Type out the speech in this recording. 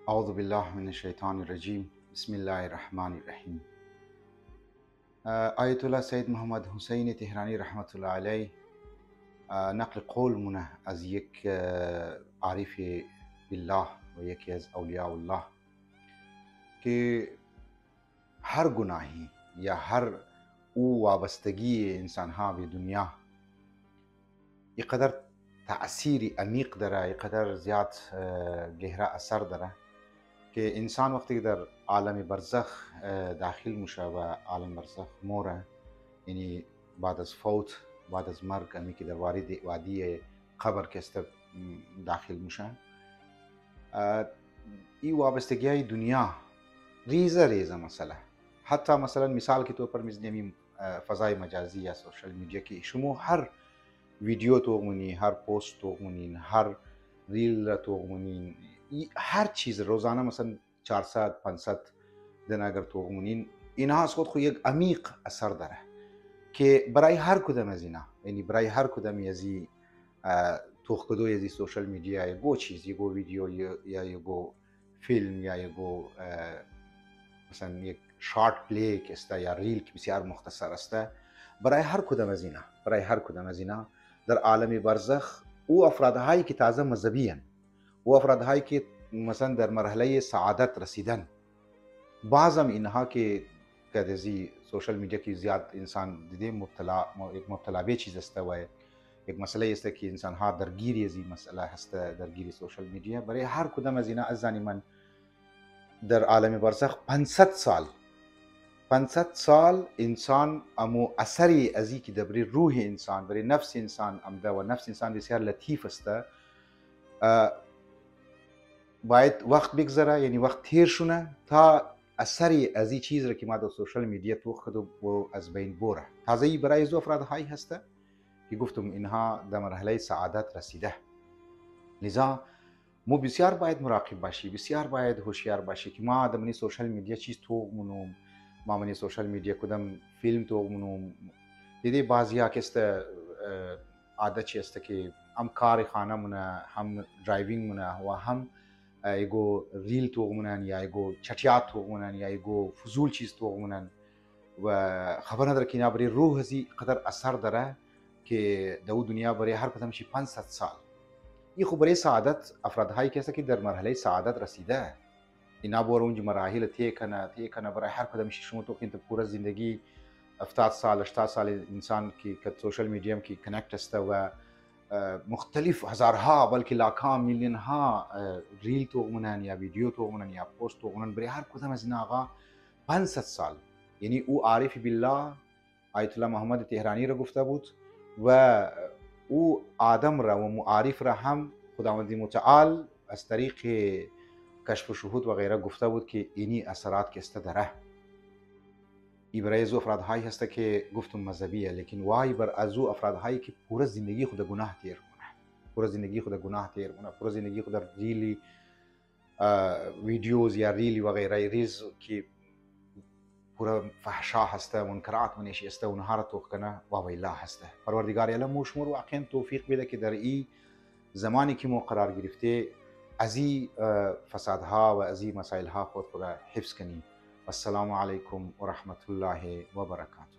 أعوذ بالله من الشيطان الرجيم بسم الله الرحمن الرحیم. آیت الله سید محمد حسین تهرانی رحمت الله علیه نقل قول مونه از یک عارف بالله و یکی از اولیاء الله که هر گناهی یا هر او وابستگی انسان ها به دنیا اینقدر تأثیری عمیق داره، اینقدر زیاد گهره اثر داره که انسان وقتی که در عالم برزخ داخل میشه و عالم برزخ موره، یعنی بعد از فوت، بعد از مرگ، یعنی که در وادی قبر که است داخل میشه، این وابستگی های دنیا ریزه ریزه مثلا، حتی مثلا مثال که تو پر میزنیم فضای مجازی یا سوشل میدیا که شما هر ویدیو توغمونین، هر پست توغمونین، هر ریل توغمونین، هر چیز روزانه مثلا 400 500 دن اگر توغمونین، اینها از خود یک عمیق اثر داره که برای هر کدام از اینا، یعنی برای هر کدام از این توخکدو از سوشل میدیا، یگو چیز، یگو ویدیو یا یگو فیلم یا یگو مثلا یک شارت پلی که است یا ریل که بسیار مختصر است، برای هر کدام از اینا در عالم برزخ او افرادهایی که تازه مذهبی هستند، او افرادهایی که مثلا در مرحله سعادت رسیدن، بعضم اینها که کدزی سوشل میدیا که زیاد انسان دیده مبتلا به چیز است و یک مسئله است که انسان ها درگیری از این مسئله هست، درگیری سوشل میدیا. برای هر کدام از اینا از من در عالم برزخ 500 سال انسان امو اثری از این که در روح انسان، برای نفس انسان امده و نفس انسان بسیار لطیف است، باید وقت بگذره، یعنی وقت تیر شونه تا اثری از این چیز را که ما در سوشل میدیا توخد و از بین بوره. تازه ای برای از افرادهایی هسته که گفتم اینها در مرحله سعادت رسیده. لذا مو بسیار باید مراقب باشی، بسیار باید هوشیار باشی که ما در منی سوشل میدیا چیز توغمونم، ما منی سوشل میدیا کدام فیلم توغمونم. دیدی بعضیا که است عادت چی است که هم کار خانه مونه، هم درایوینگ مونه و هم ایگو ریل توغمونن یا ایگو چټیات توغمونن یا ایگو فضول چیز توغمونن و خبر نداره که اینا برای روح ازی قدر اثر داره که در دنیا برای هر کدامشی 500 سال. این خب برای سعادت افرادهایی که است که در مرحله سعادت رسیده، اینا بور اونج مراحل طی کنه برای هر کدامشی شما تو که پورا زندگی 70 سال 80 سال انسان که سوشل میدیا کی کنکت است و مختلف هزارها بلکه لاکها میلیون ها ریل توغمونن یا ویدیو توغمونن یا پست توغمونن، برای هر کدام از اینا آقا 500 سال. یعنی او عارف بالله آیت الله محمد تهرانی را گفته بود و او آدم را و معارف را هم خداوند متعال از طریق کشف و شهود و غیره گفته بود که اینی اثرات که است داره. ای برای از افرادهایی هست که گفتم مذهبیه، لیکن وای بر از افرادهایی که پورا زندگی خود گناه تیر کنه، پورا زندگی خود ریلی ویدیوز یا ریلی و غیره، ریز که پورا فحشا هسته، منکرات منشی هسته، اونها را توخ کنه و ویلا هسته. پروردگار عالم موشمور واقعا توفیق بده که در این زمانی که ما قرار گرفته از این فسادها و از این مسائلها خود را حفظ کنیم. السلام علیکم و رحمت الله و برکاته.